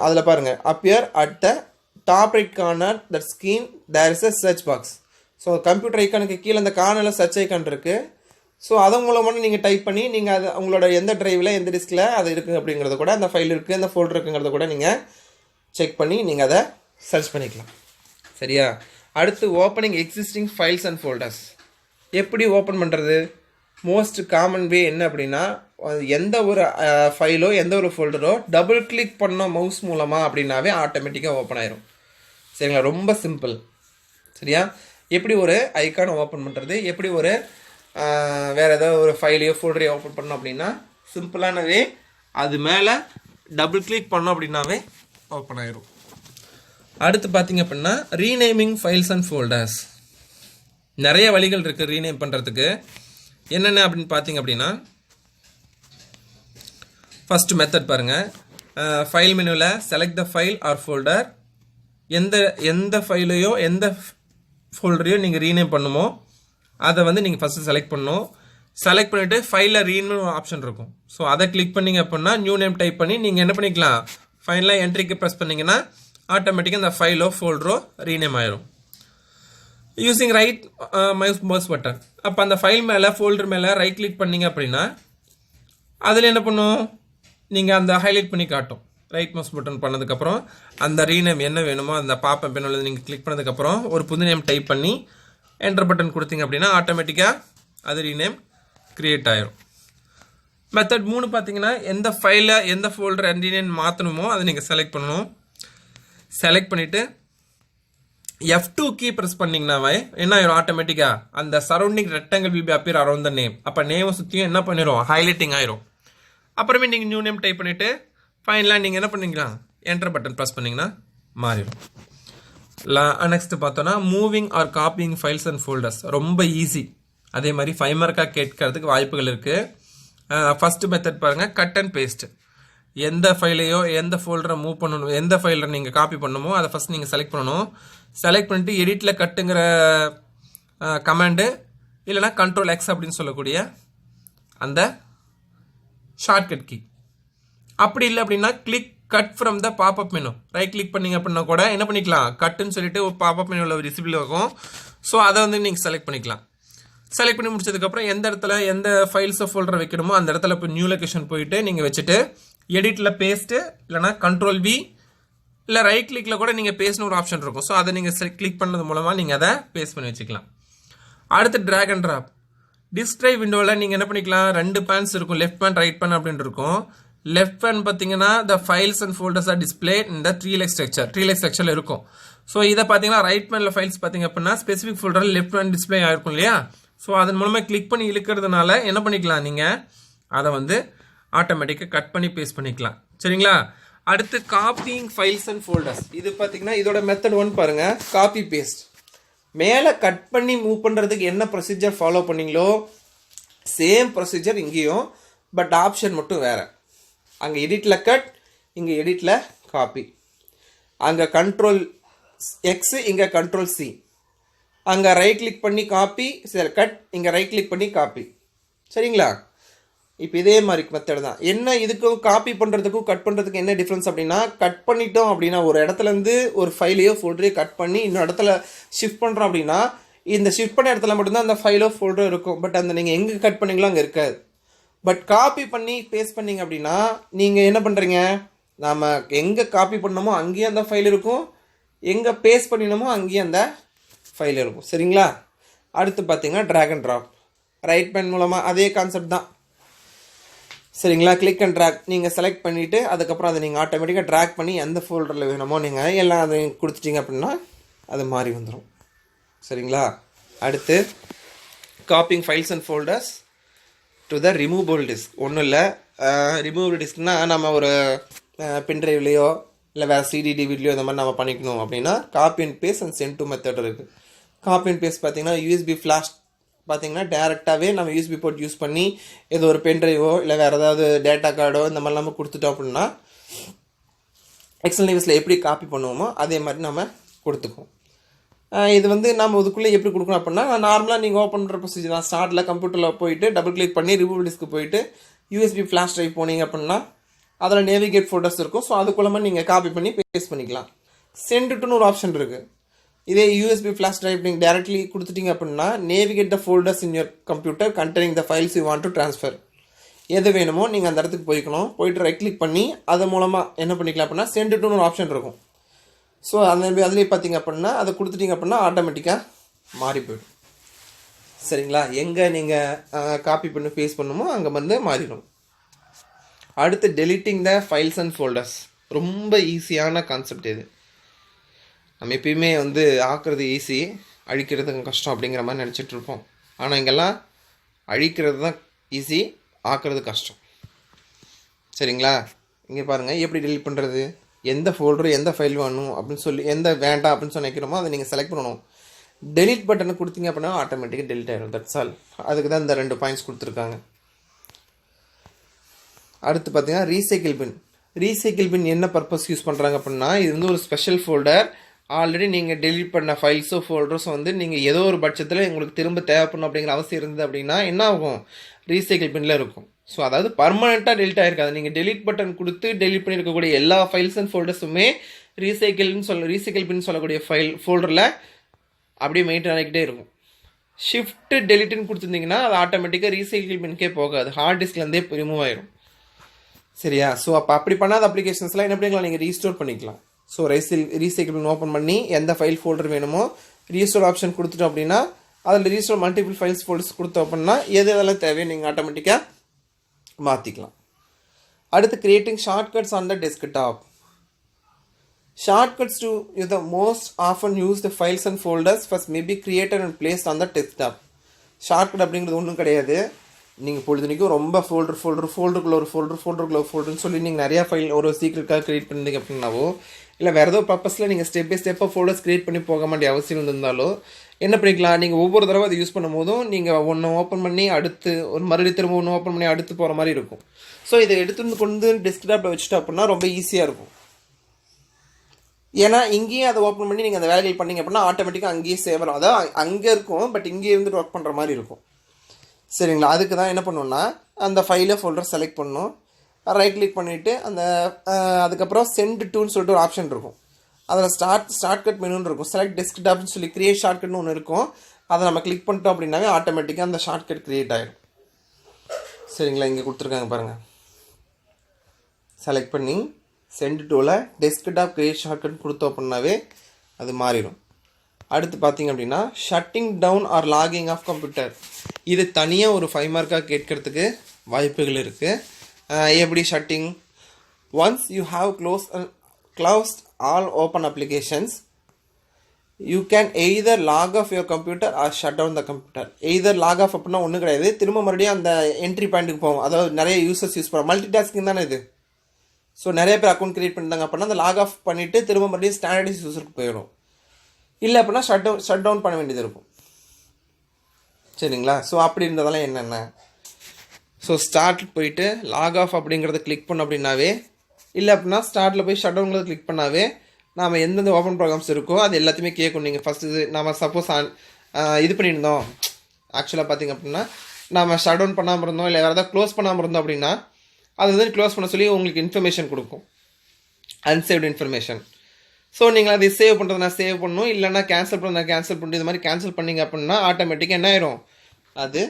அதில் பாருங்கள் appear at the top right corner that screen there is a search box. So computer ஐக்கானுக்கு கீழே அந்த கார்னரில் சர்ச் ஐக்கான் இருக்குது. ஸோ அதன் மூலமாக நீங்கள் டைப் பண்ணி நீங்கள் அது உங்களோட எந்த ட்ரைவில் எந்த டிஸ்கில் அது இருக்குது அப்படிங்கிறத கூட, அந்த ஃபைல் இருக்குது அந்த ஃபோல்டர் இருக்குங்கிறத கூட நீங்கள் செக் பண்ணி நீங்கள் அதை சர்ச் பண்ணிக்கலாம். சரியா? அடுத்து opening existing files and folders. எப்படி ஓப்பன் பண்ணுறது? மோஸ்ட் காமன் வே என்ன அப்படின்னா எந்த ஒரு ஃபைலோ எந்த ஒரு ஃபோல்டரோ டபுள் கிளிக் பண்ணோம் மவுஸ் மூலமாக அப்படின்னாவே ஆட்டோமேட்டிக்காக ஓப்பன் ஆயிரும். சரிங்களா? ரொம்ப சிம்பிள். சரியா? எப்படி ஒரு ஐக்கானை ஓப்பன் பண்ணுறது, எப்படி ஒரு வேறு ஏதாவது ஒரு ஃபைலையோ ஃபோல்டரையோ ஓப்பன் பண்ணோம் அப்படின்னா சிம்பிளானவே அது மேலே டபுள் கிளிக் பண்ணோம் அப்படின்னாவே ஓப்பன் ஆயிரும். அடுத்து பார்த்தீங்க அப்படின்னா ரீநேமிங் ஃபைல்ஸ் அண்ட் ஃபோல்டர்ஸ். நிறைய வழிகள் இருக்குது ரீநேம் பண்ணுறதுக்கு. என்னென்ன அப்படின்னு பார்த்தீங்க அப்படின்னா ஃபர்ஸ்ட் மெத்தட் பாருங்கள். ஃபைல் மெனுவில் select the file R folder. எந்த ஃபைலையோ எந்த ஃபோல்டரையோ நீங்கள் ரீநேம் பண்ணுமோ அதை வந்து நீங்கள் ஃபஸ்ட்டு செலக்ட் பண்ணணும். செலக்ட் பண்ணிவிட்டு ஃபைலில் ரீநேம் ஆப்ஷன் இருக்கும். ஸோ அதை கிளிக் பண்ணிங்க அப்படின்னா நியூ நேம் டைப் பண்ணி நீங்கள் என்ன பண்ணிக்கலாம், ஃபைனலாக என்ட்ரிக்கு ப்ரெஸ் பண்ணிங்கன்னா ஆட்டோமேட்டிக்காக அந்த ஃபைலோ ஃபோல்டரோ ரீநேம் ஆயிரும். Using right mouse button. அப்போ அந்த ஃபைல் மேலே ஃபோல்டர் மேலே ரைட் கிளிக் பண்ணிங்க அப்படின்னா அதில் என்ன பண்ணும், நீங்கள் அந்த ஹைலைட் பண்ணி காட்டும். ரைட் மவுஸ் பட்டன் பண்ணதுக்கப்புறம் அந்த ரீநேம் என்ன வேணுமோ அந்த பாப்பப் மெனுவில் நீங்கள் கிளிக் பண்ணதுக்கப்புறம் ஒரு புது நேம் டைப் பண்ணி என்டர் பட்டன் கொடுத்தீங்க அப்படின்னா ஆட்டோமேட்டிக்காக அது ரீநேம் கிரியேட் ஆயிரும். மெத்தட் 3 பார்த்தீங்கன்னா எந்த ஃபைலை எந்த ஃபோல்டர் ரீநேம் மாற்றணுமோ அதை நீங்கள் செலக்ட் பண்ணணும். செலக்ட் பண்ணிவிட்டு F2 கீ ப்ரெஸ் பண்ணிங்கன்னாவே என்ன ஆயிரும், ஆட்டோமேட்டிக்காக அந்த surrounding rectangle will be appear around the name. அப்போ நேமை சுற்றியும் என்ன பண்ணிடும், ஹைலைட்டிங் ஆயிரும். அப்புறமே நீங்கள் நியூ நேம் டைப் பண்ணிவிட்டு ஃபைனலாக நீங்கள் என்ன பண்ணிக்கலாம், என்டர் பட்டன் ப்ரெஸ் பண்ணிங்கன்னா மாறிடும். நெக்ஸ்ட் பார்த்தோன்னா moving or copying files and folders ரொம்ப ஈஸி. அதே மாதிரி 5 மார்க்காக கேட்கறதுக்கு வாய்ப்புகள் இருக்குது. ஃபஸ்ட்டு மெத்தட் பாருங்கள், கட் அண்ட் பேஸ்ட். எந்த ஃபைலையோ எந்த ஃபோல்டரை மூவ் பண்ணணும், எந்த ஃபைலில் நீங்கள் காப்பி பண்ணணுமோ அதை ஃபஸ்ட் நீங்கள் செலக்ட் பண்ணணும். செலக்ட் பண்ணிட்டு எடிட்டில் கட்டுங்கிற கமாண்டு இல்லைனா Ctrl X அப்படின்னு சொல்லக்கூடிய அந்த ஷார்ட்கட் கீ. அப்படி இல்லை அப்படின்னா click cut from the pop-up menu. Right click பண்ணிங்க அப்படின்னா கூட என்ன பண்ணிக்கலாம், கட்டுன்னு சொல்லிட்டு ஒரு பாப்அப் மெனுவில் ஒரு விசிபிள் இருக்கும். ஸோ அதை வந்து நீங்கள் செலக்ட் பண்ணிக்கலாம். செலக்ட் பண்ணி முடிச்சதுக்கப்புறம் எந்த இடத்துல எந்த ஃபைல்ஸை ஃபோல்டரை வைக்கணுமோ அந்த இடத்துல இப்போ நியூ லொகேஷன் போயிட்டு நீங்கள் வச்சுட்டு எடிட்டில் பேஸ்ட்டு இல்லைனா Ctrl V இல்லை ரைட் கிளிக்கில் கூட நீங்கள் பேஸ்ட்னு ஒரு ஆப்ஷன் இருக்கும். ஸோ அதை நீங்கள் கிளிக் பண்ணது மூலமாக நீங்கள் அதை பேஸ்ட் பண்ணி வச்சுக்கலாம். அடுத்து drag and drop. Disk drive விண்டோவில் நீங்கள் என்ன பண்ணிக்கலாம், 2 பேன்ஸ் இருக்கும், லெஃப்ட் பேன் ரைட் பேன் அப்படின்னு இருக்கும். லெஃப்ட் பேன் பார்த்தீங்கன்னா the files and folders are display இந்த ட்ரீ லைக் ஸ்ட்ரக்சரில் இருக்கும். ஸோ இதை பார்த்தீங்கன்னா ரைட் பேனில் ஃபைல்ஸ் பார்த்தீங்க அப்படின்னா ஸ்பெசிஃபிக் ஃபோல்டரில் லெஃப்ட் பேன் டிஸ்பிளே ஆயிருக்கும் இல்லையா. ஸோ அதன் மூலமாக கிளிக் பண்ணி இழுக்கிறதுனால என்ன பண்ணிக்கலாம், நீங்கள் அதை வந்து ஆட்டோமேட்டிக்காக கட் பண்ணி பேஸ்ட் பண்ணிக்கலாம். சரிங்களா. அடுத்து காப்பிங் ஃபைல்ஸ் அண்ட் ஃபோல்டர்ஸ். இது பார்த்தீங்கன்னா இதோட மெத்தட் 1 பாருங்கள், காப்பி பேஸ்ட். மேலே கட் பண்ணி மூவ் பண்ணுறதுக்கு என்ன ப்ரொசீஜர் ஃபாலோ பண்ணீங்களோ சேம் ப்ரொசீஜர் இங்கேயும், பட் ஆப்ஷன் மட்டும் வேறு. அங்கே எடிட்டில் கட், இங்கே எடிட்டில் காப்பி. அங்கே Ctrl X, இங்கே Ctrl C. அங்கே ரைட் கிளிக் பண்ணி காப்பி, கட், இங்கே ரைட் கிளிக் பண்ணி காப்பி. சரிங்களா. இப்போ இதே மாதிரி மெத்தட் தான். என்ன இதுக்கும் காப்பி பண்ணுறதுக்கும் கட் பண்ணுறதுக்கு என்ன டிஃப்ரென்ஸ் அப்படின்னா, கட் பண்ணிட்டோம் அப்படின்னா ஒரு இடத்துலேருந்து ஒரு ஃபைலையோ ஃபோல்டரையோ கட் பண்ணி இன்னொரு இடத்துல ஷிஃப்ட் பண்ணுறோம் அப்படின்னா இந்த ஷிஃப்ட் பண்ண இடத்துல மட்டும்தான் அந்த ஃபைலோ ஃபோல்டரோ இருக்கும். பட் அந்த நீங்கள் எங்கே கட் பண்ணீங்களோ அங்கே இருக்காது. பட் காப்பி பண்ணி பேஸ்ட் பண்ணிங்க அப்படின்னா நீங்கள் என்ன பண்ணுறீங்க, நாம் எங்கே காப்பி பண்ணணுமோ அங்கேயே அந்த ஃபைல் இருக்கும், எங்கே பேஸ்ட் பண்ணினோமோ அங்கேயே அந்த ஃபைல் இருக்கும். சரிங்களா. அடுத்து பார்த்தீங்கன்னா drag and drop. Right pane மூலமாக அதே கான்செப்ட் தான். சரிங்களா. கிளிக் அண்ட் ட்ராக் நீங்கள் செலக்ட் பண்ணிவிட்டு அதுக்கப்புறம் அதை நீங்கள் ஆட்டோமேட்டிக்காக ட்ராக் பண்ணி எந்த ஃபோல்டரில் வேணுமோ நீங்கள் எல்லாம் அதை கொடுத்துட்டீங்க அப்படின்னா அது மாறி வந்துடும். சரிங்களா. அடுத்து copying files and folders to the removable disk. ஒன்றும் இல்லை, ரிமூவபிள் டிஸ்க்னால் நம்ம ஒரு பின்ட்ரைவ்லேயோ இல்லை வேறு சிடி வீடியோ இந்த மாதிரி நம்ம பண்ணிக்கணும் அப்படின்னா copy and paste and send to method இருக்குது. காப்பி அண்ட் பேஸ்ட் பார்த்தீங்கன்னா யூஎஸ்பி ஃப்ளாஷ் பார்த்தீங்கன்னா டேரெக்டாகவே நம்ம யூஎஸ்பி போர்ட் யூஸ் பண்ணி ஏதோ ஒரு பென்ட்ரைவோ இல்லை வேறு ஏதாவது டேட்டா கார்டோ இந்த மாதிரி நம்ம கொடுத்துட்டோம் அப்படின்னா எக்ஸல் டிவைஸில் எப்படி காப்பி பண்ணுவோமோ அதே மாதிரி நம்ம கொடுத்துக்குவோம். இது வந்து நம்ம இதுக்குள்ளே எப்படி கொடுக்கணும் அப்படின்னா நார்மலாக நீங்கள் ஓப்பன் பண்ணுற ப்ரொசீஜர் தான். ஸ்டார்ட்டில் கம்ப்யூட்டரில் போயிட்டு டபுள் கிளிக் பண்ணி ரிமூவ் டிஸ்க்கு போயிட்டு யூஎஸ்பி ஃப்ளாஷ் ட்ரைவ் போனீங்க அப்படின்னா அதில் நேவிகேட் ஃபோல்டர்ஸ் இருக்கும். ஸோ அதுக்குள்ளே நீங்கள் காப்பி பண்ணி பேஸ்ட் பண்ணிக்கலாம். சென்ட் டுன்னு ஒரு ஆப்ஷன் இருக்குது. இதே யூஎஸ்பி ஃப்ளாஷ் ட்ரைவ் நீங்கள் டேரக்ட்லி கொடுத்துட்டீங்க அப்படின்னா navigate the folders in your computer containing the files you want to transfer. எது வேணுமோ நீங்கள் அந்த இடத்துக்கு போயிட்டு ரைட் கிளிக் பண்ணி அது மூலமாக என்ன பண்ணிக்கலாம் அப்படின்னா சென்ட் டுன்னு ஒரு ஆப்ஷன் இருக்கும். ஸோ அந்த அதுலேயே பார்த்தீங்க அப்படின்னா அதை கொடுத்துட்டீங்க அப்படின்னா ஆட்டோமேட்டிக்காக மாறி போயிடும். சரிங்களா. எங்கே நீங்கள் காப்பி பண்ணி பேஸ்ட் பண்ணுமோ அங்கே வந்து மாறிடும். அடுத்து deleting the files and folders. ரொம்ப ஈஸியான கான்செப்ட் இது. நம்ம எப்பயுமே வந்து ஆக்குறது ஈஸி, அழிக்கிறது கஷ்டம் அப்படிங்கிற மாதிரி நினச்சிட்டு இருப்போம். ஆனால் இங்கெல்லாம் அழிக்கிறது தான் ஈஸி, ஆக்குறது கஷ்டம். சரிங்களா. இங்கே பாருங்கள் எப்படி டெலிட் பண்ணுறது, எந்த ஃபோல்டரு எந்த ஃபைல் வேணும் அப்படின்னு சொல்லி எந்த வேண்டாம் அப்படின்னு சொல்லி நினைக்கிறோமோ அதை நீங்கள் செலக்ட் பண்ணணும். டெலிட் பட்டனை கொடுத்தீங்க அப்படின்னா ஆட்டோமேட்டிக்காக டெலிட் ஆகிடும். That's all. அதுக்கு தான் இந்த 2 பாயிண்ட்ஸ் கொடுத்துருக்காங்க. அடுத்து பார்த்தீங்கன்னா ரீசைக்கிள் பின் என்ன பர்பஸ் யூஸ் பண்ணுறாங்க அப்படின்னா இது வந்து ஒரு ஸ்பெஷல் ஃபோல்டர். ஆல்ரெடி நீங்கள் டெலீட் பண்ண ஃபைல்ஸோ ஃபோல்டர்ஸோ வந்து நீங்கள் ஏதோ ஒரு பட்சத்தில் உங்களுக்கு திரும்ப தேவைப்படணும் அப்படிங்கிற அவசியம் இருந்தது அப்படின்னா என்ன ஆகும், ரீசைக்கிள் பின்னில் இருக்கும். ஸோ அதாவது பர்மனெண்ட்டாக டெலிட் ஆகிருக்காது. நீங்கள் டெலிட் பட்டன் கொடுத்து டெலிட் பண்ணியிருக்கக்கூடிய எல்லா ஃபைல்ஸ் அண்ட் ஃபோல்டர்ஸுமே ரீசைக்கிள் பின் சொல்லக்கூடிய ஃபோல்டரில் அப்படியே மெயின்டைன் ஆகிக்கிட்டே இருக்கும். ஷிஃப்ட் டெலிட்னு கொடுத்துருந்தீங்கன்னா அது ஆட்டோமேட்டிக்காக ரீசைக்கிள் பின்கே போகாது, ஹார்ட் டிஸ்க்லேருந்தே ரிமூவ் ஆயிரும். சரியா? ஸோ அப்போ அப்படி பண்ணாத அப்ளிகேஷன்ஸ்லாம் என்ன பண்ணிக்கலாம், நீங்கள் ரீஸ்டோர் பண்ணிக்கலாம். ஸோ ரீசைக்கிள் பின் ஓப்பன் பண்ணி எந்த ஃபைல் ஃபோல்டர் வேணுமோ ரீஸ்டோர் ஆப்ஷன் கொடுத்துட்டோம் அப்படின்னா அதில் ரீஸ்டோர் மல்டிபிள் ஃபைல்ஸ் ஃபோல்டர்ஸ் கொடுத்தோம் அப்படின்னா எதெல்லாம் தேவையோ நீங்கள் ஆட்டோமேட்டிக்காக மாற்றிக்கலாம். அடுத்து creating shortcuts on the desktop. Shortcuts to the most often used files and folders first may be created and placed on the desktop. Shortcut அப்படிங்கிறது ஒன்றும் கிடையாது. நீங்கள் பொழுதுனிக்கும் ரொம்ப ஃபோல்டருக்குள்ள ஒரு ஃபோல்டர்னு சொல்லி நீங்கள் நிறையா ஃபைல் ஒரு சீக்ரெட்டாக க்ரியேட் பண்ணிங்க அப்படின்னாவோ இல்லை வேறு ஏதோ பர்பஸில் நீங்கள் ஸ்டெப் பை ஸ்டெப்பாக ஃபோல்டர்ஸ் க்ரியேட் பண்ணி போக வேண்டிய அவசியம் இருந்தாலோ என்ன பண்ணிக்கலாம், நீங்கள் ஒவ்வொரு தடவை அதை யூஸ் பண்ணும் போதும் நீங்கள் ஒன்று ஓப்பன் பண்ணி அடுத்து ஒரு மறுபடியும் திரும்ப ஒன்று ஓப்பன் பண்ணி அடுத்து போகிற மாதிரி இருக்கும். ஸோ இதை எடுத்துகிட்டு கொண்டு டெஸ்க்டாப்பில் வச்சுட்டோம் அப்படின்னா ரொம்ப ஈஸியாக இருக்கும். ஏன்னா இங்கேயே அதை ஓப்பன் பண்ணி நீங்கள் அந்த வேலைகள் பண்ணிங்க அப்படின்னா ஆட்டோமேட்டிக்காக அங்கேயே சேவ் ஆகும். அதாவது அங்கே இருக்கும், பட் இங்கேயே இருந்துட்டு ஒர்க் பண்ணுற மாதிரி இருக்கும். சரிங்களா? அதுக்கு தான் என்ன பண்ணணும்னா அந்த ஃபைலை ஃபோல்டர் செலக்ட் பண்ணணும், ரைட் கிளிக் பண்ணிவிட்டு அந்த அதுக்கப்புறம் சென்ட் டூன்னு சொல்லிட்டு ஒரு ஆப்ஷன் இருக்கும். அதில் ஷார்ட்கட் மெனுன்னு இருக்கும். செலக்ட் டெஸ்க்டாப்னு சொல்லி கிரியேட் ஷார்ட்கட்னு ஒன்று இருக்கும். அதை நம்ம கிளிக் பண்ணிட்டோம் அப்படின்னாவே ஆட்டோமேட்டிக்காக அந்த ஷார்ட்கட் க்ரியேட் ஆகிடும். சரிங்களா? இங்கே கொடுத்துருக்காங்க பாருங்கள். செலக்ட் பண்ணி சென்ட் டூவில் டெஸ்க்டாப் கிரியேட் ஷார்ட்கட் கொடுத்தோம் அப்படின்னாவே அது மாறிடும். அடுத்து பார்த்தீங்க அப்படின்னா shutting down or logging off computer. இது தனியாக ஒரு 5 மார்க்காக கேட்கறதுக்கு வாய்ப்புகள் இருக்குது. எப்படி shutting? Once you have closed all open applications you can either log off your computer or shut down the computer. Either log off அப்படின்னா ஒன்றும் கிடையாது, திரும்ப மறுபடியும் அந்த என்ட்ரி பாயிண்ட்டுக்கு போவோம். அதாவது நிறைய யூசர்ஸ் யூஸ் பண்ணுவோம், மல்டி டாஸ்கிங் தானே இது. ஸோ நிறைய பேர் அக்கௌண்ட் க்ரியேட் பண்ணிட்டாங்க அப்படின்னா அந்த லாக் ஆஃப் பண்ணிவிட்டு திரும்ப மறுபடியும் ஸ்டாண்டர்டைஸ் யூஸருக்கு போயிடும். இல்லை அப்படின்னா ஷட் டவுன் பண்ண வேண்டியது இருக்கும். சரிங்களா? ஸோ அப்படி இருந்ததெல்லாம் என்னென்ன, ஸோ ஸ்டார்ட் போயிட்டு லாக் ஆஃப் அப்படிங்கிறத கிளிக் பண்ணோம் அப்படின்னாவே, இல்லை அப்படின்னா ஸ்டார்ட்டில் போய் ஷட் டவுன்கிறத கிளிக் பண்ணாவே நாம் எந்தெந்த ஓப்பன் ப்ரோக்ராம்ஸ் இருக்கோ அது எல்லாத்தையுமே கேட்கும். நீங்கள் ஃபஸ்ட்டு நம்ம சப்போஸ் இது பண்ணியிருந்தோம், ஆக்சுவலாக பார்த்திங்க அப்படின்னா நம்ம ஷட் டவுன் பண்ணாமல் இருந்தோம் இல்லை வேறு ஏதாவது க்ளோஸ் பண்ணாமல் இருந்தோம் அப்படின்னா அது வந்து க்ளோஸ் பண்ண சொல்லி உங்களுக்கு இன்ஃபர்மேஷன் கொடுக்கும், அன்சேவ்டு இன்ஃபர்மேஷன். ஸோ நீங்கள் அதை சேவ் பண்ணுறதுனா சேவ் பண்ணணும், இல்லைனா கேன்சல் பண்ணுறதா கேன்சல் பண்ணிட்டு இது மாதிரி கேன்சல் பண்ணிங்க அப்படின்னா ஆட்டோமேட்டிக்காக என்ன ஆயிரும், அது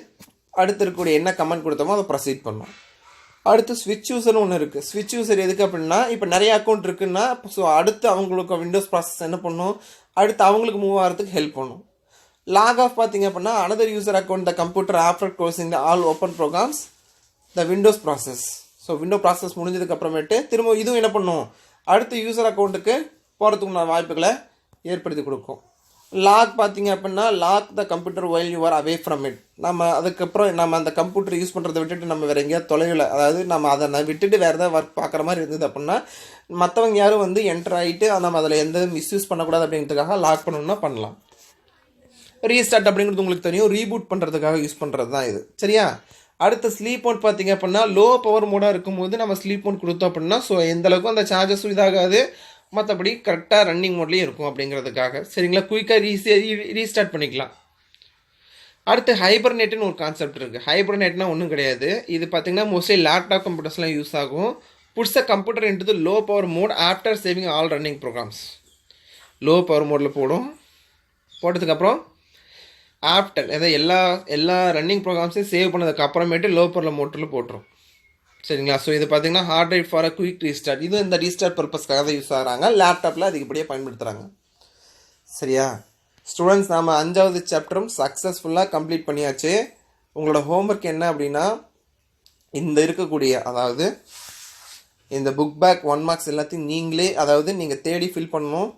அடுத்து இருக்கக்கூடிய என்ன கமெண்ட் கொடுத்தோமோ அதை ப்ரொசீட் பண்ணும். அடுத்து ஸ்விட்ச் யூசர்னு ஒன்று இருக்குது. ஸ்விட்ச் யூசர் எதுக்கு அப்படின்னா இப்போ நிறைய அக்கௌண்ட் இருக்குன்னா ஸோ அடுத்து அவங்களுக்கு விண்டோஸ் ப்ராசஸ் என்ன பண்ணும், அடுத்து அவங்களுக்கு மூவ் ஆகிறதுக்கு ஹெல்ப் பண்ணும். லாக் ஆஃப் பார்த்தீங்க அப்படின்னா another user account the computer after closing the all open programs the Windows process. So window process முடிஞ்சதுக்கு அப்புறமேட்டு திரும்ப இதுவும் என்ன பண்ணும், அடுத்த யூசர் அக்கௌண்ட்டுக்கு போகிறதுக்குள்ள வாய்ப்புகளை ஏற்படுத்தி கொடுக்கும். லாக் பார்த்தீங்க அப்படின்னா lock the computer while you are away from it. நம்ம அதுக்கப்புறம் நம்ம அந்த கம்ப்யூட்டர் யூஸ் பண்ணுறதை விட்டுட்டு நம்ம வேறு எங்கேயாவது தொலைவில், அதாவது நம்ம அதை விட்டுட்டு வேறு ஏதாவது ஒர்க் பார்க்குற மாதிரி இருந்தது அப்படின்னா மற்றவங்க யாரும் வந்து என்டர் ஆகிட்டு நம்ம அதில் எந்த மிஸ்யூஸ் பண்ணக்கூடாது அப்படிங்கிறதுக்காக லாக் பண்ணணும்னா பண்ணலாம். ரீஸ்டார்ட் அப்படிங்கிறது உங்களுக்கு தெரியும், ரீபூட் பண்ணுறதுக்காக யூஸ் பண்ணுறது தான் இது. சரியா? அடுத்த ஸ்லீப் மோட் பார்த்தீங்க அப்படின்னா லோ பவர் மோடாக இருக்கும்போது நம்ம ஸ்லீப் மோட் கொடுத்தோம் அப்படின்னா ஸோ எந்தளவுக்கும் அந்த சார்ஜஸும் இதாகாது, மற்றபடி கரெக்டாக ரன்னிங் மோட்லேயே இருக்கும் அப்படிங்கிறதுக்காக. சரிங்களா? குயிக்காக ரீஸ்டார்ட் பண்ணிக்கலாம். அடுத்து ஹைபர்நெட்னு ஒரு கான்செப்ட் இருக்குது. ஹைபர்நெட்னா ஒன்றும் கிடையாது, இது பார்த்திங்கன்னா மோஸ்ட்லி லேப்டாப் கம்ப்யூட்டர்ஸ்லாம் யூஸ் ஆகும். Puts a computer into low power mode after saving all running programs. Low power மோடில் போட்டதுக்கப்புறம் ஆஃப்டர் அதாவது எல்லா ரன்னிங் ப்ரோக்ராம்ஸையும் சேவ் பண்ணதுக்கு அப்புறமேட்டு லோ பவர் மோட்டில் போட்டுரும். சரிங்களா? ஸோ இது பார்த்தீங்கன்னா hard drive for a quick restart. இது இந்த ரீஸ்டார்ட் பர்பஸ்க்காக தான் யூஸ் ஆகிறாங்க, லேப்டாப்பில் அதிகப்படியாக பயன்படுத்துகிறாங்க. சரியா? ஸ்டூடெண்ட்ஸ் நாம் 5வது சாப்டரும் சக்ஸஸ்ஃபுல்லாக கம்ப்ளீட் பண்ணியாச்சு. உங்களோட ஹோம்ஒர்க் என்ன அப்படின்னா இந்த இருக்கக்கூடிய அதாவது இந்த புக் பேக் 1 மார்க்ஸ் எல்லாத்தையும் நீங்களே அதாவது நீங்கள் தேடி ஃபில் பண்ணணும்.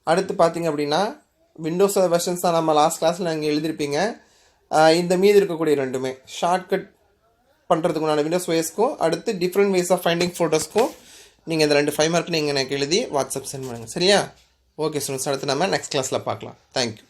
அடுத்து பார்த்தீங்க அப்படின்னா விண்டோஸ் வெர்ஷன்ஸ் தான் நம்ம லாஸ்ட் கிளாஸில் நீங்கள் எழுதியிருப்பீங்க. இந்த மீதி இருக்கக்கூடிய ரெண்டுமே ஷார்ட்கட் பண்ணுறதுக்கு உண்டான விண்டோஸ் வேஸ்க்கும் அடுத்து டிஃப்ரெண்ட் வேஸ் ஆஃப் ஃபைண்டிங் ஃபோட்டோஸ்க்கும் நீங்கள் இந்த 2 5 மார்க் நீங்கள் எனக்கு எழுதி வாட்ஸ்அப் சென்ட் பண்ணுங்கள். சரியா? ஓகே ஸ்டூடெண்ட்ஸ், அடுத்து நம்ம நெக்ஸ்ட் கிளாஸில் பார்க்கலாம். தேங்க்யூ.